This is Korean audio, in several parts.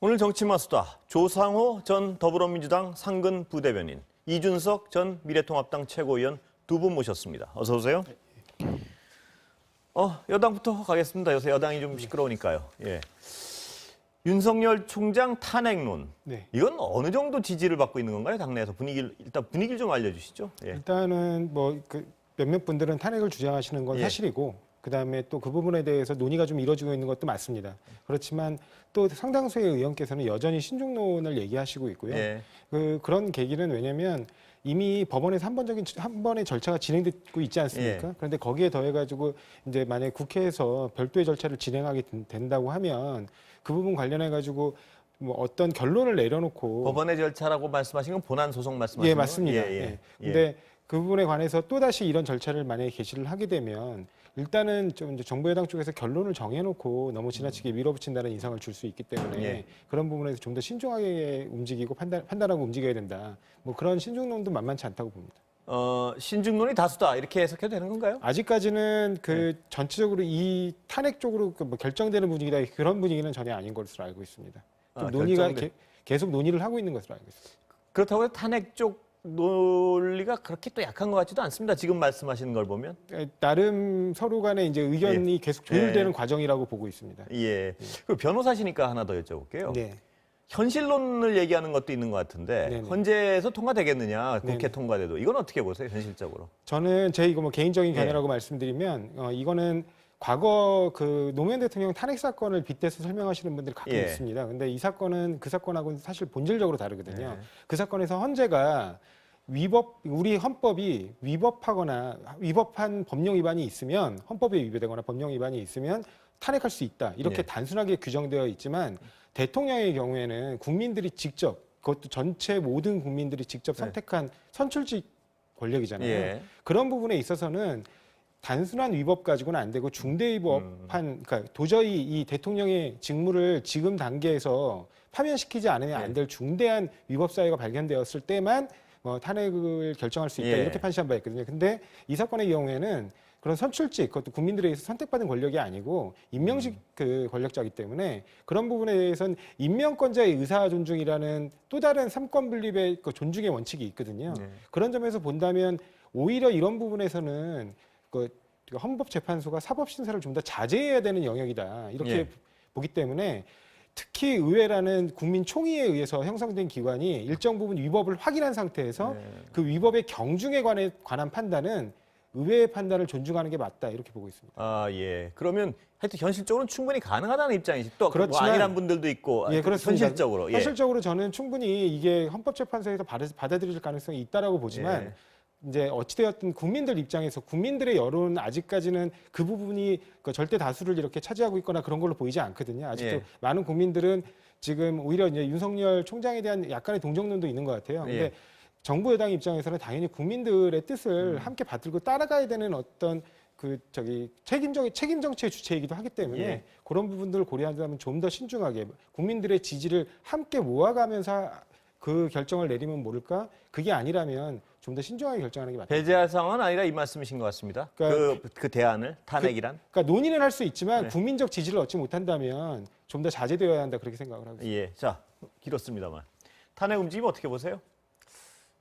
오늘 정치마수다. 조상호 전 더불어민주당 상근 부대변인, 이준석 전 미래통합당 최고위원 두 분 모셨습니다. 어서 오세요. 여당부터 가겠습니다. 요새 여당이 좀 시끄러우니까요. 예. 윤석열 총장 탄핵론. 네. 이건 어느 정도 지지를 받고 있는 건가요? 당내에서 일단 분위기를 좀 알려주시죠. 예. 일단은 몇몇 분들은 탄핵을 주장하시는 건 예. 사실이고, 그다음에 또 그 부분에 대해서 논의가 좀 이루어지고 있는 것도 맞습니다. 그렇지만 또 상당수의 의원께서는 여전히 신중론을 얘기하시고 있고요. 예. 그런 계기는 왜냐하면 이미 법원에서 한 번의 절차가 진행되고 있지 않습니까? 예. 그런데 거기에 더해가지고 이제 만약 국회에서 별도의 절차를 진행하게 된다고 하면 그 부분 관련해가지고 뭐 어떤 결론을 내려놓고 법원의 절차라고 말씀하신 건 본안 소송 말씀하시는 예, 거예요? 맞습니다. 예, 예. 예. 근데 그 부분에 관해서 또다시 이런 절차를 만약에 개시를 하게 되면 일단은 좀 이제 정부 여당 쪽에서 결론을 정해놓고 너무 지나치게 밀어붙인다는 인상을 줄 수 있기 때문에 예. 그런 부분에서 좀 더 신중하게 움직이고 판단하고 움직여야 된다. 뭐 그런 신중론도 만만치 않다고 봅니다. 신중론이 다수다. 이렇게 해석해도 되는 건가요? 아직까지는 전체적으로 이 탄핵 쪽으로 뭐 결정되는 분위기다 그런 분위기는 전혀 아닌 것으로 알고 있습니다. 좀 논의가 계속 논의를 하고 있는 것으로 알고 있습니다. 그렇다고 해서 탄핵 쪽 논리가 그렇게 또 약한 것 같지도 않습니다. 지금 말씀하시는 걸 보면. 나름 서로 간에 이제 의견이 계속 조율되는 과정이라고 보고 있습니다. 예. 그 변호사시니까 하나 더 여쭤볼게요. 네. 현실론을 얘기하는 것도 있는 것 같은데 네네. 헌재에서 통과되겠느냐, 국회 네네. 통과돼도 이건 어떻게 보세요, 현실적으로? 저는 제 이거 뭐 개인적인 예. 견해라고 말씀드리면 이거는 과거 그 노무현 대통령 탄핵 사건을 빗대서 설명하시는 분들이 가끔 예. 있습니다. 근데 이 사건은 그 사건하고는 사실 본질적으로 다르거든요. 예. 그 사건에서 헌재가 우리 헌법이 위법한 법령 위반이 있으면 헌법에 위배되거나 법령 위반이 있으면 탄핵할 수 있다. 이렇게 예. 단순하게 규정되어 있지만 대통령의 경우에는 국민들이 직접 그것도 전체 모든 국민들이 직접 선택한 선출직 권력이잖아요. 예. 그런 부분에 있어서는 단순한 위법 가지고는 안 되고 중대 위법한 그러니까 도저히 이 대통령의 직무를 지금 단계에서 파면시키지 않으면 안 될 중대한 위법 사유가 발견되었을 때만 탄핵을 결정할 수 있다 예. 이렇게 판시한 바 있거든요. 근데 이 사건의 경우에는 그런 선출직 그것도 국민들에 의해서 선택받은 권력이 아니고 임명직 그 권력자이기 때문에 그런 부분에 대해서는 임명권자의 의사 존중이라는 또 다른 삼권 분립의 그 존중의 원칙이 있거든요. 네. 그런 점에서 본다면 오히려 이런 부분에서는 그 헌법재판소가 사법심사를 좀 더 자제해야 되는 영역이다 이렇게 예. 보기 때문에 특히 의회라는 국민 총의에 의해서 형성된 기관이 일정 부분 위법을 확인한 상태에서 네. 그 위법의 경중에 관한 판단은 의회의 판단을 존중하는 게 맞다 이렇게 보고 있습니다. 아, 예. 그러면 하여튼 현실적으로는 충분히 가능하다는 입장이지. 또 그렇지만- 뭐 아니란 분들도 있고. 예, 그렇습니다. 현실적으로. 예. 현실적으로 저는 충분히 이게 헌법재판소에서 받아들일 가능성이 있다라고 보지만 예. 이제 어찌되었든 국민들 입장에서 국민들의 여론은 아직까지는 그 부분이 그 절대 다수를 이렇게 차지하고 있거나 그런 걸로 보이지 않거든요. 아직도 예. 많은 국민들은 지금 오히려 이제 윤석열 총장에 대한 약간의 동정론도 있는 것 같아요. 근데 예. 정부 여당 입장에서는 당연히 국민들의 뜻을 함께 받들고 따라가야 되는 어떤 책임 정치의 주체이기도 하기 때문에 예. 그런 부분들을 고려한다면 좀 더 신중하게 국민들의 지지를 함께 모아가면서 그 결정을 내리면 모를까? 그게 아니라면 좀 더 신중하게 결정하는 게 맞다. 배제할 상황은 아니라 이 말씀이신 것 같습니다. 그러니까 그 대안을 탄핵이란. 그러니까 논의는 할 수 있지만 네. 국민적 지지를 얻지 못한다면 좀 더 자제되어야 한다 그렇게 생각을 하고 있습니다. 예. 자, 길었습니다만. 탄핵 움직임 어떻게 보세요?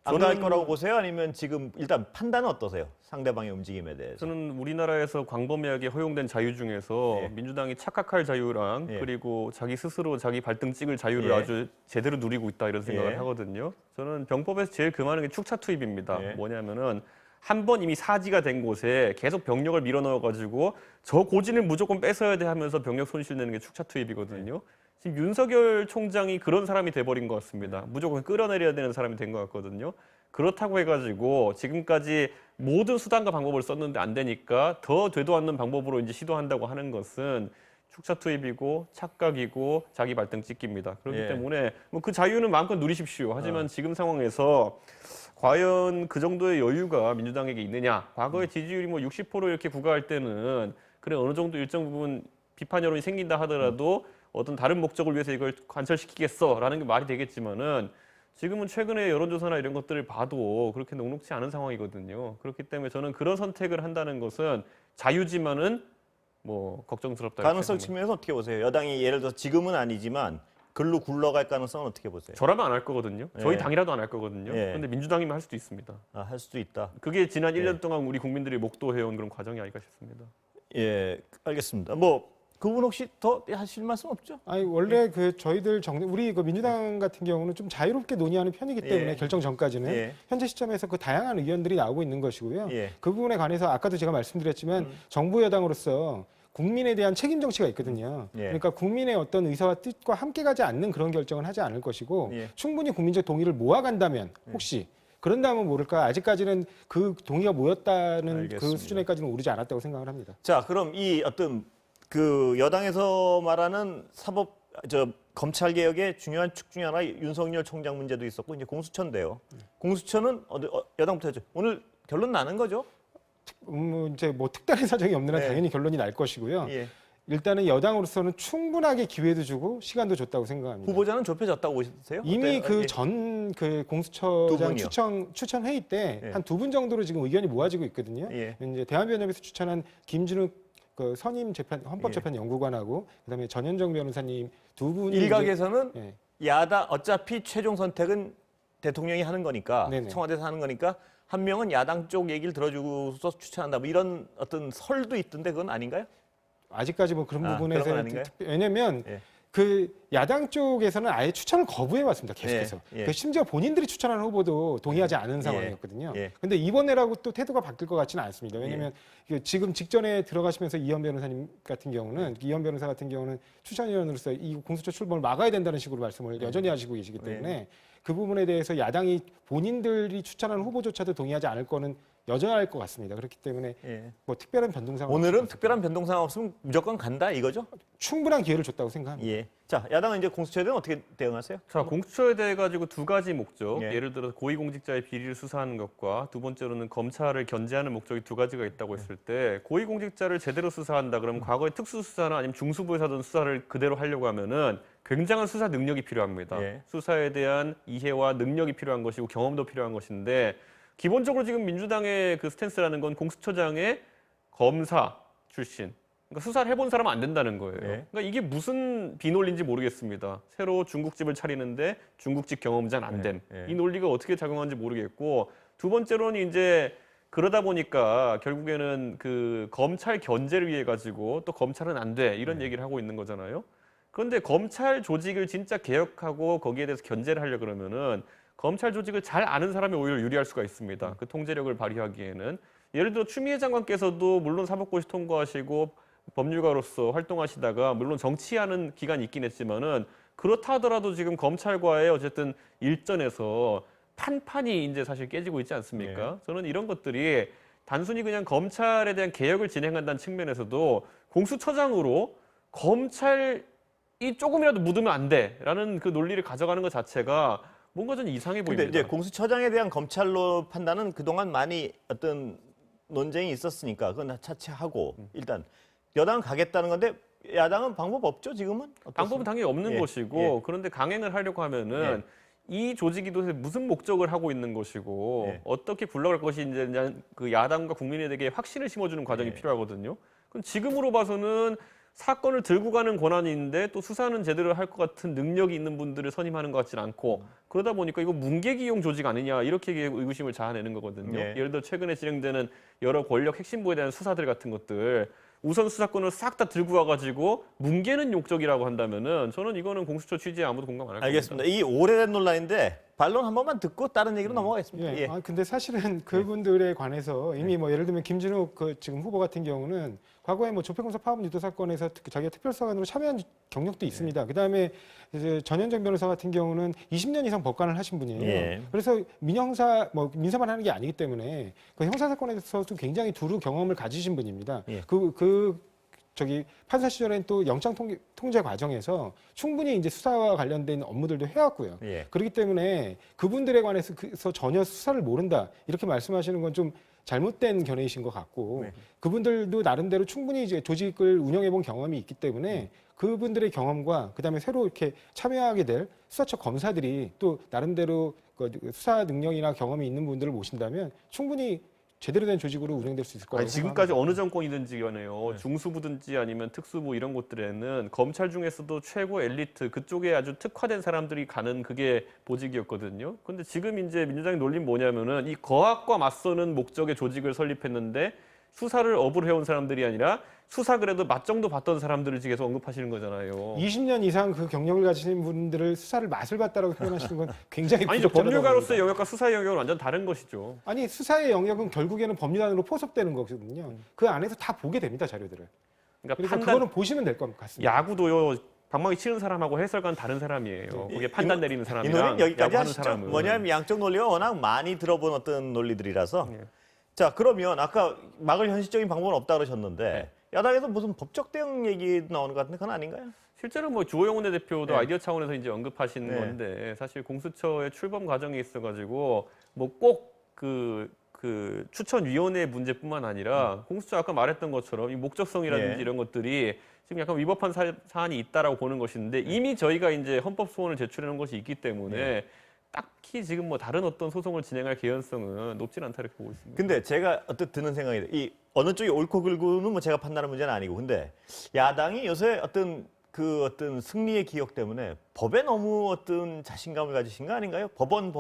안 갈 거라고 보세요? 아니면 지금 일단 판단은 어떠세요? 상대방의 움직임에 대해서. 저는 우리나라에서 광범위하게 허용된 자유 중에서 예. 민주당이 착각할 자유랑 예. 그리고 자기 스스로 자기 발등 찍을 자유를 예. 아주 제대로 누리고 있다 이런 생각을 예. 하거든요. 저는 병법에서 제일 금하는 게 축차 투입입니다. 예. 뭐냐면은 한 번 이미 사지가 된 곳에 계속 병력을 밀어넣어가지고 저 고지를 무조건 뺏어야 돼 하면서 병력 손실 내는 게 축차 투입이거든요. 지금 윤석열 총장이 그런 사람이 돼버린 것 같습니다. 무조건 끌어내려야 되는 사람이 된 것 같거든요. 그렇다고 해가지고 지금까지 모든 수단과 방법을 썼는데 안 되니까 더 되도 않는 방법으로 이제 시도한다고 하는 것은 축차 투입이고 착각이고 자기 발등 찍기입니다. 그렇기 예. 때문에 뭐 그 자유는 마음껏 누리십시오. 하지만 지금 상황에서 과연 그 정도의 여유가 민주당에게 있느냐? 과거의 지지율이 뭐 60% 이렇게 구가할 때는 그래 어느 정도 일정 부분 비판 여론이 생긴다 하더라도 어떤 다른 목적을 위해서 이걸 관철시키겠어라는 게 말이 되겠지만은 지금은 최근에 여론조사나 이런 것들을 봐도 그렇게 녹록지 않은 상황이거든요. 그렇기 때문에 저는 그런 선택을 한다는 것은 자유지만은 뭐 걱정스럽다. 가능성 측면에서 어떻게 보세요? 여당이 예를 들어서 지금은 아니지만 글로 굴러갈 가능성은 어떻게 보세요? 저라면 안 할 거거든요. 저희 예. 당이라도 안 할 거거든요. 예. 그런데 민주당이면 할 수도 있습니다. 아, 할 수도 있다. 그게 지난 1년 예. 동안 우리 국민들이 목도해온 그런 과정이 아닐까 싶습니다. 예, 알겠습니다. 뭐 그분 혹시 더 하실 말씀 없죠? 아니 원래 그 저희들 우리 그 민주당 같은 경우는 좀 자유롭게 논의하는 편이기 때문에 예. 결정 전까지는 예. 현재 시점에서 그 다양한 의견들이 나오고 있는 것이고요. 예. 그 부분에 관해서 아까도 제가 말씀드렸지만 정부 여당으로서 국민에 대한 책임 정치가 있거든요. 예. 그러니까 국민의 어떤 의사와 뜻과 함께 가지 않는 그런 결정은 하지 않을 것이고 예. 충분히 국민적 동의를 모아간다면 혹시 그런다면 모를까 아직까지는 그 동의가 모였다는 알겠습니다. 그 수준에까지는 오르지 않았다고 생각을 합니다. 자, 그럼 이 어떤 그 여당에서 말하는 검찰 개혁의 중요한 축 중에 하나 윤석열 총장 문제도 있었고 이제 공수처인데요. 공수처는 여당부터 하죠. 오늘 결론 나는 거죠? 이제 뭐 특단의 사정이 없는 한 네. 당연히 결론이 날 것이고요. 예. 일단은 여당으로서는 충분하게 기회도 주고 시간도 줬다고 생각합니다. 후보자는 좁혀졌다고 보세요? 이미 어때요? 예. 그 두 공수처장 분이요? 추천 회의 때 예. 한 2분 정도로 지금 의견이 모아지고 있거든요. 예. 이제 대한변협에서 추천한 김준욱 그 선임 헌법재판 연구관하고 그다음에 전현정 변호사님 두 분이 일각에서는 이제, 예. 야당 어차피 최종 선택은 대통령이 하는 거니까 네네. 청와대에서 하는 거니까 한 명은 야당 쪽 얘기를 들어주고서 추천한다. 뭐 이런 어떤 설도 있던데 그건 아닌가요? 아직까지 뭐 그런 부분에서 그런 건 아닌가요? 왜냐면 예. 그 야당 쪽에서는 아예 추천을 거부해 왔습니다. 계속해서. 예, 예. 그 심지어 본인들이 추천하는 후보도 동의하지 않은 상황이었거든요. 예. 근데 이번에라고 또 태도가 바뀔 것 같지는 않습니다. 왜냐하면 지금 직전에 들어가시면서 이현 변호사 같은 경우는 추천위원으로서 이 공수처 출범을 막아야 된다는 식으로 말씀을 여전히 하시고 계시기 때문에 그 부분에 대해서 야당이 본인들이 추천하는 후보조차도 동의하지 않을 거는 여전할 것 같습니다. 그렇기 때문에 예. 뭐 특별한 변동사항 오늘은 특별한 변동 상황 없으면 무조건 간다 이거죠? 충분한 기회를 줬다고 생각합니다. 예. 자, 야당은 이제 공수처에 대해 어떻게 대응하세요? 자, 공수처에 대해 가지고 두 가지 목적. 예. 예를 들어 고위공직자의 비리를 수사하는 것과 두 번째로는 검찰을 견제하는 목적이 두 가지가 있다고 했을 때 고위공직자를 제대로 수사한다 그러면 과거의 특수수사나 아니면 중수부에서 하던 수사를 그대로 하려고 하면은 굉장한 수사 능력이 필요합니다. 예. 수사에 대한 이해와 능력이 필요한 것이고 경험도 필요한 것인데 기본적으로 지금 민주당의 그 스탠스라는 건 공수처장의 검사 출신, 그러니까 수사를 해본 사람은 안 된다는 거예요. 네. 그러니까 이게 무슨 비논리인지 모르겠습니다. 새로 중국집을 차리는데 중국집 경험자는 안 됨. 네. 이 논리가 어떻게 작용하는지 모르겠고 두 번째로는 이제 그러다 보니까 결국에는 그 검찰 견제를 위해 가지고 또 검찰은 안 돼 이런 얘기를 하고 있는 거잖아요. 그런데 검찰 조직을 진짜 개혁하고 거기에 대해서 견제를 하려 그러면은 검찰 조직을 잘 아는 사람이 오히려 유리할 수가 있습니다. 그 통제력을 발휘하기에는 예를 들어 추미애 장관께서도 물론 사법고시 통과하시고 법률가로서 활동하시다가 물론 정치하는 기간이 있긴 했지만은 그렇다 하더라도 지금 검찰과의 어쨌든 일전에서 판판이 이제 사실 깨지고 있지 않습니까? 저는 이런 것들이 단순히 그냥 검찰에 대한 개혁을 진행한다는 측면에서도 공수처장으로 검찰이 조금이라도 묻으면 안 돼라는 그 논리를 가져가는 것 자체가 뭔가 좀 이상해 근데 보입니다. 이제 공수처장에 대한 검찰로 판단은 그동안 많이 어떤 논쟁이 있었으니까 그건 차치하고 일단 여당은 가겠다는 건데 야당은 방법 없죠 지금은? 어떻습니까? 방법은 당연히 없는 예, 것이고 예. 그런데 강행을 하려고 하면은 이 조직이 도대체 무슨 목적을 하고 있는 것이고 예. 어떻게 굴러갈 것인지 그 야당과 국민에게 확신을 심어주는 과정이 예. 필요하거든요. 그럼 지금으로 봐서는 사건을 들고 가는 권한이 있는데 또 수사는 제대로 할 것 같은 능력이 있는 분들을 선임하는 것 같지는 않고 그러다 보니까 이거 문개기용 조직 아니냐 이렇게 의구심을 자아내는 거거든요. 예. 예를 들어 최근에 진행되는 여러 권력 핵심부에 대한 수사들 같은 것들 우선 수사권을 싹 다 들고 와가지고 뭉개는 욕적이라고 한다면은 저는 이거는 공수처 취지에 아무도 공감 안 할 겁니다. 알겠습니다. 이 오래된 논란인데 반론 한 번만 듣고 다른 얘기로 넘어가겠습니다. 예. 예. 근데 사실은 그분들에 관해서 이미 뭐 예를 들면 김진욱 그 지금 후보 같은 경우는 과거에 뭐 조폐공사 파업 유도 사건에서 자기가 특별사관으로 참여한 경력도 있습니다. 그다음에 이제 전현정 변호사 같은 경우는 20년 이상 법관을 하신 분이에요. 예. 그래서 민사만 하는 게 아니기 때문에 그 형사 사건에서도 굉장히 두루 경험을 가지신 분입니다. 예. 판사 시절엔 또 영장 통제 과정에서 충분히 이제 수사와 관련된 업무들도 해왔고요. 예. 그렇기 때문에 그분들에 관해서 전혀 수사를 모른다 이렇게 말씀하시는 건 좀 잘못된 견해이신 것 같고 네. 그분들도 나름대로 충분히 이제 조직을 운영해본 경험이 있기 때문에 그분들의 경험과 그다음에 새로 이렇게 참여하게 될 수사처 검사들이 또 나름대로 그 수사 능력이나 경험이 있는 분들을 모신다면 충분히 제대로 된 조직으로 운영될 수 있을 거라고 아니, 지금까지 생각합니다. 어느 정권이든지 간에요. 중수부든지 아니면 특수부 이런 곳들에는 검찰 중에서도 최고 엘리트 그쪽에 아주 특화된 사람들이 가는 그게 보직이었거든요. 근데 지금 이제 민주당의 논리는 뭐냐면은 이 거학과 맞서는 목적의 조직을 설립했는데 수사를 업으로 해온 사람들이 아니라 수사 그래도 맛 정도 봤던 사람들을 지금 계속 언급하시는 거잖아요. 20년 이상 그 경력을 가지신 분들을 수사를 맛을 봤다라고 표현하시는 건 굉장히 아니죠. 부적절하다고 법률가로서의 봅니다. 영역과 수사의 영역은 완전 다른 것이죠. 아니 수사의 영역은 결국에는 법률안으로 포섭되는 거거든요. 그 안에서 다 보게 됩니다 자료들을. 그러니까 그래서 판단, 그거는 보시면 될 것 같습니다. 야구도요. 방망이 치는 사람하고 해설관 다른 사람이에요. 그게 판단 내리는 이 사람이랑 논의는 여기까지 야구하는 하시죠. 사람은. 뭐냐면 양쪽 논리가 워낙 많이 들어본 어떤 논리들이라서. 예. 자, 그러면 아까 막을 현실적인 방법은 없다 그러셨는데 야당에서 무슨 법적 대응 얘기 나오는 것 같은데 그건 아닌가요? 실제로 뭐 주호영 원내대표도 네. 아이디어 차원에서 이제 언급하신 네. 건데 사실 공수처의 출범 과정에 있어가지고 뭐 꼭 그 추천위원회 문제뿐만 아니라 공수처 아까 말했던 것처럼 이 목적성이라든지 네. 이런 것들이 지금 약간 위법한 사안이 있다라고 보는 것인데 이미 저희가 이제 헌법 소원을 제출해놓은 것이 있기 때문에 딱히 지금 뭐 다른 어떤 소송을 진행할 개연성은 높진 않다 이렇게 보고 있습니다. 근데 제가 어떻게 드는 생각이 이 어느 쪽이 옳고 그르고는 뭐 제가 판단하는 문제는 아니고 근데 야당이 요새 어떤 승리의 기억 때문에 법에 너무 어떤 자신감을 가지신 거 아닌가요? 법원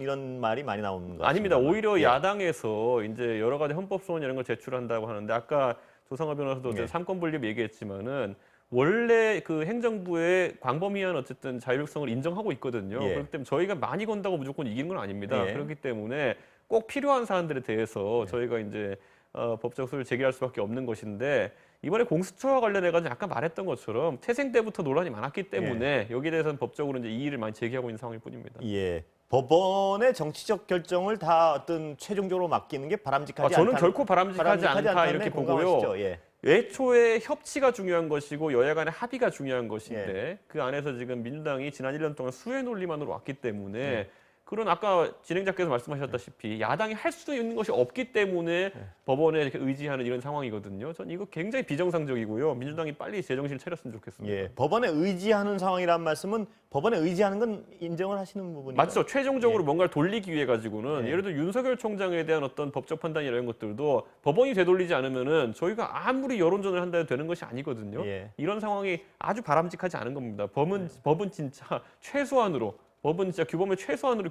이런 말이 많이 나오는 거 같습니다. 아닙니다. 오히려 예. 야당에서 이제 여러 가지 헌법 소원 이런 걸 제출한다고 하는데 아까 조상호 변호사도 예. 삼권 분립 얘기했지만은 원래 그 행정부의 광범위한 어쨌든 자율성을 인정하고 있거든요. 예. 그렇기 때문에 저희가 많이 건다고 무조건 이기는 건 아닙니다. 예. 그렇기 때문에 꼭 필요한 사안들에 대해서 저희가 이제 법적 소를 제기할 수밖에 없는 것인데 이번에 공수처와 관련해 가지고 아까 말했던 것처럼 태생 때부터 논란이 많았기 때문에 여기에 대해서는 법적으로 이제 이의를 많이 제기하고 있는 상황일 뿐입니다. 예. 법원의 정치적 결정을 다 어떤 최종적으로 맡기는 게 바람직하지 저는 않다. 결코 바람직하지 않다 않다는 이렇게 공감하시죠? 보고요. 예. 애초에 협치가 중요한 것이고 여야 간의 합의가 중요한 것인데 예. 그 안에서 지금 민주당이 지난 1년 동안 수혜 논리만으로 왔기 때문에 그런 아까 진행자께서 말씀하셨다시피 야당이 할 수 있는 것이 없기 때문에 법원에 이렇게 의지하는 이런 상황이거든요. 전 이거 굉장히 비정상적이고요. 민주당이 빨리 제정신을 차렸으면 좋겠습니다. 예. 법원에 의지하는 상황이란 말씀은 법원에 의지하는 건 인정을 하시는 부분이죠. 맞죠. 최종적으로 뭔가를 돌리기 위해 가지고는 예. 예를 들어 윤석열 총장에 대한 어떤 법적 판단 이런 것들도 법원이 되돌리지 않으면은 저희가 아무리 여론전을 한다 해도 되는 것이 아니거든요. 예. 이런 상황이 아주 바람직하지 않은 겁니다. 법은 진짜 최소한으로 법은 진짜 규범의 최소한으로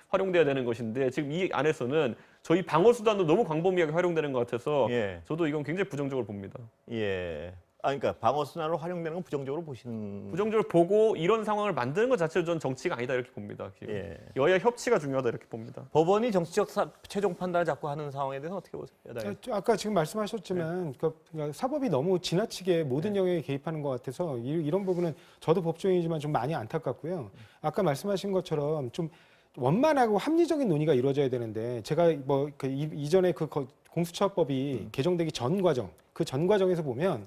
활용돼야 되는 것인데 지금 이 안에서는 저희 방어 수단도 너무 광범위하게 활용되는 것 같아서 예. 저도 이건 굉장히 부정적으로 봅니다. 예. 그러니까 방어 순환으로 활용되는 건 부정적으로 보시는. 부정적으로 보고 이런 상황을 만드는 것 자체도 저는 정치가 아니다 이렇게 봅니다. 지금. 예. 여야 협치가 중요하다 이렇게 봅니다. 법원이 정치적 최종 판단을 자꾸 하는 상황에 대해서 어떻게 보세요? 여당이? 아까 지금 말씀하셨지만 그러니까 사법이 너무 지나치게 모든 영역에 개입하는 것 같아서 이런 부분은 저도 법조인이지만 좀 많이 안타깝고요. 아까 말씀하신 것처럼 좀 원만하고 합리적인 논의가 이루어져야 되는데 제가 뭐 이전에 그 공수처법이 개정되기 전 과정 그 전 과정에서 보면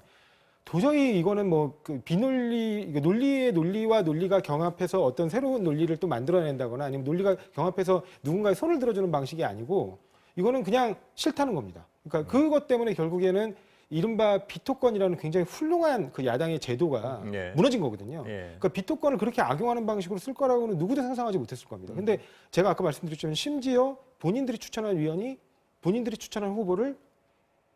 도저히 이거는 뭐 그 비논리 논리의 논리와 논리가 경합해서 어떤 새로운 논리를 또 만들어낸다거나 아니면 논리가 경합해서 누군가의 손을 들어주는 방식이 아니고 이거는 그냥 싫다는 겁니다. 그러니까 그것 때문에 결국에는 이른바 비토권이라는 굉장히 훌륭한 그 야당의 제도가 예. 무너진 거거든요. 예. 그러니까 비토권을 그렇게 악용하는 방식으로 쓸 거라고는 누구도 상상하지 못했을 겁니다. 근데 제가 아까 말씀드렸지만 심지어 본인들이 추천한 위원이 본인들이 추천한 후보를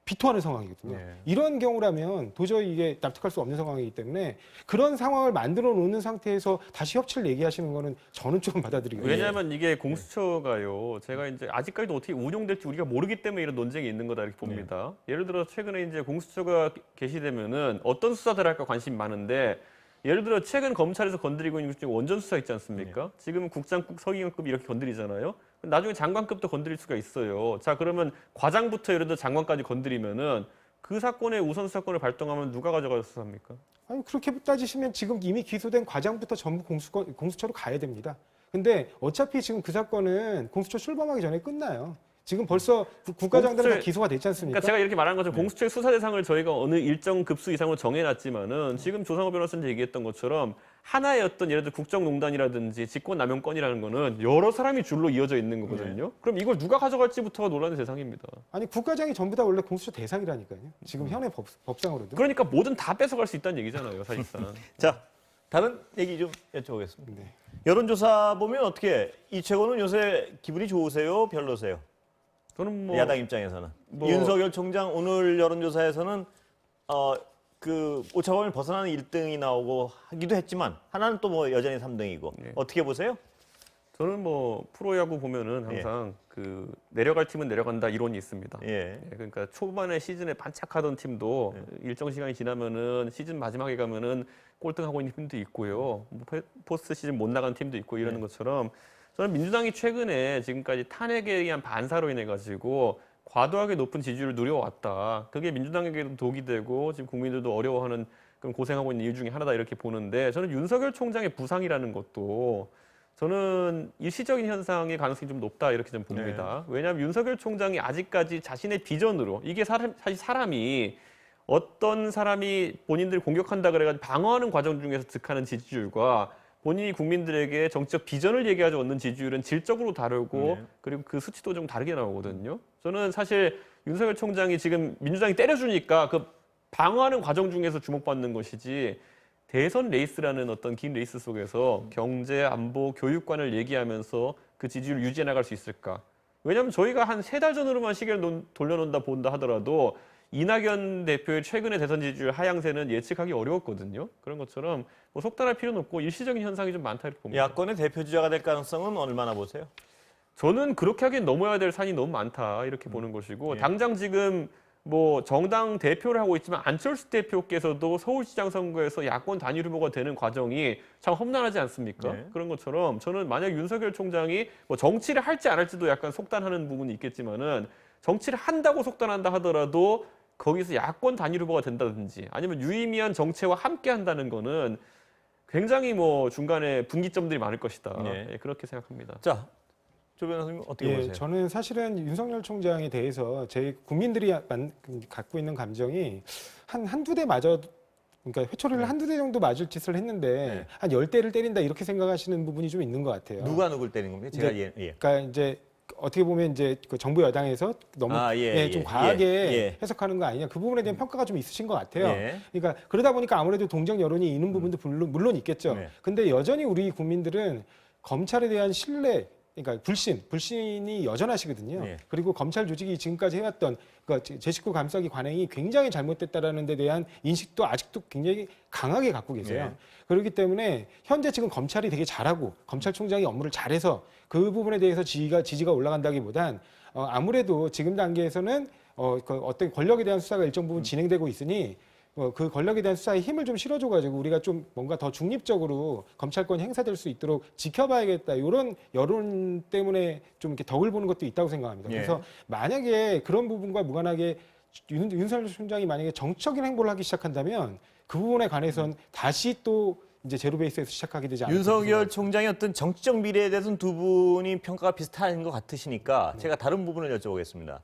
비토하는 상황이거든요. 네. 이런 경우라면 도저히 이게 납득할 수 없는 상황이기 때문에 그런 상황을 만들어 놓는 상태에서 다시 협치를 얘기하시는 거는 저는 좀 받아들이기 왜냐하면 이게 공수처가요. 제가 이제 아직까지도 어떻게 운영될지 우리가 모르기 때문에 이런 논쟁이 있는 거다 이렇게 봅니다. 예를 들어 최근에 이제 공수처가 개시되면은 어떤 수사들 할까 관심이 많은데 예를 들어 최근 검찰에서 건드리고 있는 중에 원전 수사 있지 않습니까? 지금 국장급, 서기관급 이렇게 건드리잖아요. 나중에 장관급도 건드릴 수가 있어요. 자 그러면 과장부터 예를 들어 장관까지 건드리면은 그 사건의 우선 수사권을 발동하면 누가 가져가서 수사합니까? 아니 그렇게 따지시면 지금 이미 기소된 과장부터 전부 공수처로 가야 됩니다. 근데 어차피 지금 그 사건은 공수처 출범하기 전에 끝나요. 지금 벌써 국가장들은 다 기소가 됐지 않습니까? 그러니까 제가 이렇게 말한 것처럼 공수처의 수사 대상을 저희가 어느 일정 급수 이상으로 정해놨지만은 지금 조상호 변호사님 얘기했던 것처럼 하나의 어떤 예를 들어 국정농단이라든지 직권남용권이라는 거는 여러 사람이 줄로 이어져 있는 거거든요. 그럼 이걸 누가 가져갈지부터가 논란의 대상입니다. 아니 국가장이 전부 다 원래 공수처 대상이라니까요. 지금 현행 법상으로도. 그러니까 뭐든 다 뺏어갈 수 있다는 얘기잖아요, 사실상. 자, 다른 얘기 좀 여쭤보겠습니다. 네. 여론조사 보면 어떻게 이채권은 요새 기분이 좋으세요? 별로세요? 저는 뭐 야당 입장에서는 뭐- 윤석열 총장 오늘 여론조사에서는 그 오차범위를 벗어나는 1등이 나오고 하기도 했지만 하나는 또 뭐 여전히 3등이고 네. 어떻게 보세요? 저는 뭐 프로야구 보면은 항상 그 내려갈 팀은 내려간다 이론이 있습니다. 예. 예, 그러니까 초반에 시즌에 반짝하던 팀도 일정 시간이 지나면은 시즌 마지막에 가면은 꼴등하고 있는 팀도 있고요. 뭐 포스트 시즌 못 나간 팀도 있고 이러는 것처럼 저는 민주당이 최근에 지금까지 탄핵에 의한 반사로 인해 가지고 과도하게 높은 지지율을 누려왔다. 그게 민주당에게도 독이 되고 지금 국민들도 어려워하는 그런 고생하고 있는 이유 중에 하나다 이렇게 보는데 저는 윤석열 총장의 부상이라는 것도 저는 일시적인 현상의 가능성이 좀 높다 이렇게 좀 봅니다. 왜냐하면 윤석열 총장이 아직까지 자신의 비전으로 이게 사실 사람이 어떤 사람이 본인들을 공격한다 그래가지고 방어하는 과정 중에서 득하는 지지율과 본인이 국민들에게 정치적 비전을 얘기하지 얻는 지지율은 질적으로 다르고 그리고 그 수치도 좀 다르게 나오거든요. 저는 사실 윤석열 총장이 지금 민주당이 때려주니까 그 방어하는 과정 중에서 주목받는 것이지 대선 레이스라는 어떤 긴 레이스 속에서 경제, 안보, 교육관을 얘기하면서 그 지지율을 유지해 나갈 수 있을까? 왜냐하면 저희가 한 3달 전으로만 시계를 돌려놓는다 본다 하더라도 이낙연 대표의 최근의 대선 지지율 하향세는 예측하기 어려웠거든요. 그런 것처럼 뭐 속단할 필요는 없고 일시적인 현상이 좀 많다 이렇게 봅니다. 야권의 대표 주자가 될 가능성은 얼마나 보세요? 저는 그렇게 하기엔 넘어야 될 산이 너무 많다 이렇게 보는 것이고 당장 지금 뭐 정당 대표를 하고 있지만 안철수 대표께서도 서울시장 선거에서 야권 단일 후보가 되는 과정이 참 험난하지 않습니까? 네. 그런 것처럼 저는 만약 윤석열 총장이 뭐 정치를 할지 안 할지도 약간 속단하는 부분이 있겠지만은 정치를 한다고 속단한다 하더라도 거기서 야권 단일 후보가 된다든지 아니면 유의미한 정체와 함께 한다는 거는 굉장히 뭐 중간에 분기점들이 많을 것이다. 네. 예, 그렇게 생각합니다. 자, 조 변호사님 어떻게 보세요? 저는 사실은 윤석열 총장에 대해서 제 국민들이 갖고 있는 감정이 한두 대 맞아, 그러니까 회초리를 한두 대 정도 맞을 짓을 했는데 한 10대를 때린다 이렇게 생각하시는 부분이 좀 있는 것 같아요. 누가 누굴 때리는 겁니까? 제가 그러니까 이제 어떻게 보면 이제 그 정부 여당에서 너무 좀 과하게 해석하는 거 아니냐 그 부분에 대한 평가가 좀 있으신 것 같아요. 그러니까 그러다 보니까 아무래도 동정 여론이 있는 부분도 물론 있겠죠. 근데 여전히 우리 국민들은 검찰에 대한 신뢰, 그러니까 불신이 여전하시거든요. 그리고 검찰 조직이 지금까지 해왔던 그러니까 제 식구 감싸기 관행이 굉장히 잘못됐다라는 데 대한 인식도 아직도 굉장히 강하게 갖고 계세요. 그렇기 때문에 현재 지금 검찰이 되게 잘하고 검찰총장이 업무를 잘해서 그 부분에 대해서 지지가 올라간다기보단 아무래도 지금 단계에서는 그 어떤 권력에 대한 수사가 일정 부분 진행되고 있으니 그 권력에 대한 수사에 힘을 좀 실어줘가지고 우리가 좀 뭔가 더 중립적으로 검찰권이 행사될 수 있도록 지켜봐야겠다. 이런 여론 때문에 좀 이렇게 덕을 보는 것도 있다고 생각합니다. 그래서 만약에 그런 부분과 무관하게 윤석열 총장이 만약에 정치적인 행보를 하기 시작한다면 그 부분에 관해서는 다시 또 이제 제로 베이스에서 시작하게 되지 않을까. 윤석열 총장의 어떤 정치적 미래에 대해서는 두 분이 평가가 비슷한 것 같으시니까 제가 다른 부분을 여쭤보겠습니다.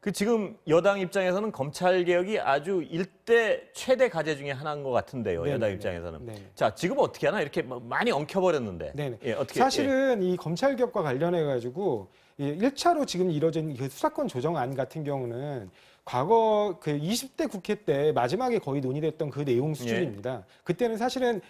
그 지금 여당 입장에서는 검찰 개혁이 아주 일대 최대 과제 중에 하나인 것 같은데요. 여당 입장에서는. 자, 지금 어떻게 하나 이렇게 많이 엉켜버렸는데. 어떻게? 사실은 이 검찰 개혁과 관련해 가지고 1차로 지금 이뤄진 그 수사권 조정안 같은 경우는 과거 그 20대 국회 때 마지막에 거의 논의됐던 그 내용 수준입니다. 그때는 사실은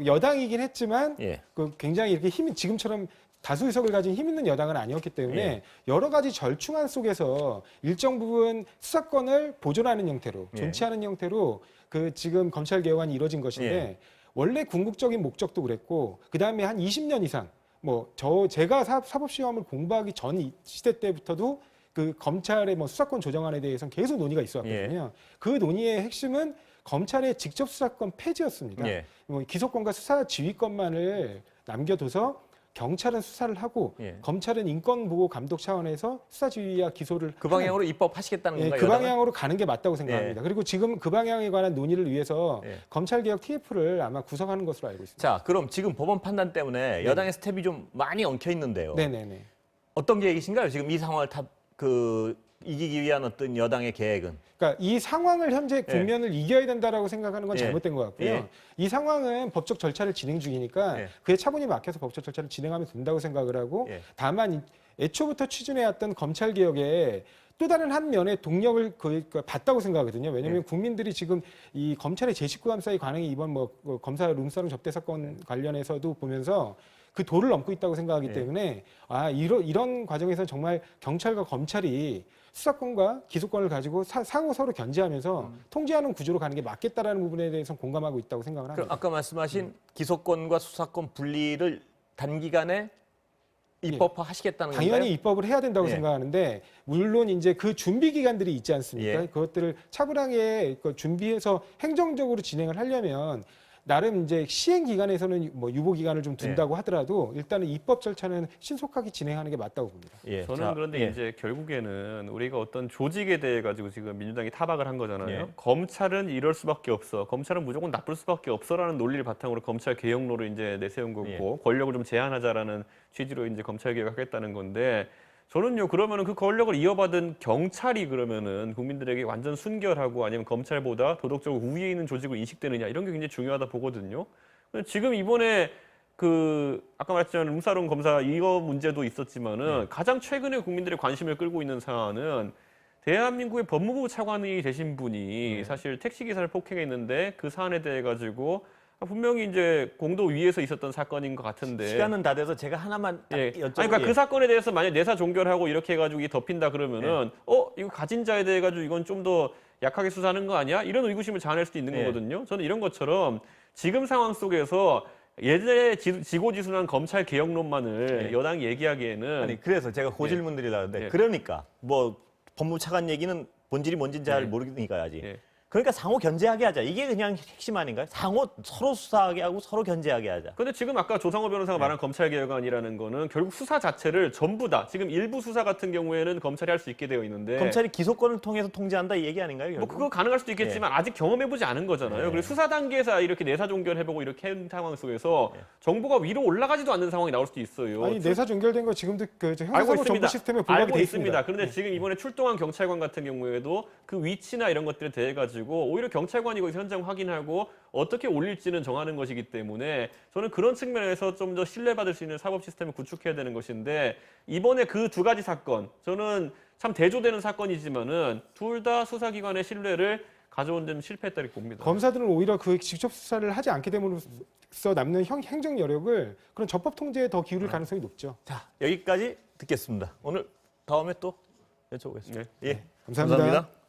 여당이긴 했지만 그 굉장히 이렇게 힘이 지금처럼 다수 의석을 가진 힘 있는 여당은 아니었기 때문에 여러 가지 절충안 속에서 일정 부분 수사권을 보존하는 형태로 존치하는 형태로 그 지금 검찰 개혁안이 이뤄진 것인데 원래 궁극적인 목적도 그랬고 그 다음에 한 20년 이상 제가 사법시험을 공부하기 전 시대 때부터도 그 검찰의 수사권 조정안에 대해서는 계속 논의가 있었거든요. 그 논의의 핵심은 검찰의 직접 수사권 폐지였습니다. 기소권과 수사 지휘권만을 남겨둬서 경찰은 수사를 하고 검찰은 인권보호 감독 차원에서 수사 지휘와 기소를 그 방향으로 입법하시겠다는 건가요? 그 방향으로 가는 게 맞다고 생각합니다. 그리고 지금 그 방향에 관한 논의를 위해서 검찰개혁 TF를 아마 구성하는 것으로 알고 있습니다. 자, 그럼 지금 법원 판단 때문에 여당의 스텝이 좀 많이 엉켜 있는데요. 어떤 계획이신가요? 지금 이 상황을 이기기 위한 어떤 여당의 계획은? 그러니까 이 상황을 현재 국면을 이겨야 된다라고 생각하는 건 잘못된 것 같고요. 이 상황은 법적 절차를 진행 중이니까 그에 차분히 막혀서 법적 절차를 진행하면 된다고 생각을 하고 다만 애초부터 추진해왔던 검찰개혁에 또 다른 한 면의 동력을 봤다고 생각하거든요. 왜냐하면 국민들이 지금 이 검찰의 제19 감사의 관행이 이번 검사 룸사롱 접대 사건 관련해서도 보면서 그 도를 넘고 있다고 생각하기 예. 때문에 이런 과정에서 정말 경찰과 검찰이 수사권과 기소권을 가지고 상호 서로 견제하면서 통제하는 구조로 가는 게 맞겠다라는 부분에 대해서 공감하고 있다고 생각을 그럼 합니다. 아까 말씀하신 기소권과 수사권 분리를 단기간에 입법화 하시겠다는 건가요? 당연히 입법을 해야 된다고 예. 생각하는데 물론 이제 그 준비 기간들이 있지 않습니까? 예. 그것들을 차분하게 준비해서 행정적으로 진행을 하려면 나름 이제 시행 기간에서는 뭐 유보 기간을 좀 둔다고 하더라도 일단은 입법 절차는 신속하게 진행하는 게 맞다고 봅니다. 예. 저는 자, 그런데 예. 이제 결국에는 우리가 어떤 조직에 대해 가지고 지금 민주당이 타박을 한 거잖아요. 예. 검찰은 이럴 수밖에 없어. 검찰은 무조건 나쁠 수밖에 없어라는 논리를 바탕으로 검찰 개혁론을 이제 내세운 거고 예. 권력을 좀 제한하자라는 취지로 이제 검찰 개혁하겠다는 건데 저는요 그러면은 그 권력을 이어받은 경찰이 그러면은 국민들에게 완전 순결하고 아니면 검찰보다 도덕적으로 우위에 있는 조직으로 인식되느냐 이런 게 굉장히 중요하다 보거든요. 근데 지금 이번에 그 아까 말했지만 룸사롱 검사 이거 문제도 있었지만은 가장 최근에 국민들의 관심을 끌고 있는 사안은 대한민국의 법무부 차관이 되신 분이 사실 택시 기사를 폭행했는데 그 사안에 대해 가지고 분명히 이제 공도 위에서 있었던 사건인 것 같은데 시간은 다 돼서 제가 하나만 딱 예. 여쭤. 아니, 그러니까 그 사건에 대해서 만약 내사 종결하고 이렇게 해가지고 이게 덮인다 그러면은 이거 가진 자에 대해 가지고 이건 좀 더 약하게 수사하는 거 아니야? 이런 의구심을 자아낼 수도 있는 예. 거거든요. 저는 이런 것처럼 지금 상황 속에서 예전에 지고지순한 검찰 개혁론만을 예. 여당이 얘기하기에는 아니 그래서 제가 그 질문 드리려는데 예. 그러니까 뭐 법무부 차관 얘기는 본질이 뭔지는 잘 예. 모르니까 아직. 예. 그러니까 상호 견제하게 하자. 이게 그냥 핵심 아닌가요? 상호 서로 수사하게 하고 서로 견제하게 하자. 근데 지금 아까 조상호 변호사가 말한 검찰 개혁안이라는 거는 결국 수사 자체를 전부 다 지금 일부 수사 같은 경우에는 검찰이 할 수 있게 되어 있는데 검찰이 기소권을 통해서 통제한다 이 얘기 아닌가요? 뭐 결국? 그거 가능할 수도 있겠지만 아직 경험해보지 않은 거잖아요. 예. 그리고 수사 단계에서 이렇게 내사 종결해보고 이렇게 한 상황 속에서 정보가 위로 올라가지도 않는 상황이 나올 수도 있어요. 아니 내사 종결된 거 지금도 그 알고 형사사고 정보 있습니다. 시스템에 부각이 알고 돼 있습니다. 있습니다. 그런데 지금 이번에 출동한 경찰관 같은 경우에도 그 위치나 이런 것들에 대해 가지고 오히려 경찰관이 거기서 현장 확인하고 어떻게 올릴지는 정하는 것이기 때문에 저는 그런 측면에서 좀 더 신뢰받을 수 있는 사법 시스템을 구축해야 되는 것인데 이번에 그 두 가지 사건 저는 참 대조되는 사건이지만은 둘 다 수사기관의 신뢰를 가져온 점 실패했다 이렇게 봅니다. 검사들은 오히려 그 직접 수사를 하지 않게 됨으로써 남는 행정 여력을 그런 적법 통제에 더 기울일 가능성이 높죠. 자 여기까지 듣겠습니다. 오늘 다음에 또 여쭤보겠습니다. 네. 예, 감사합니다.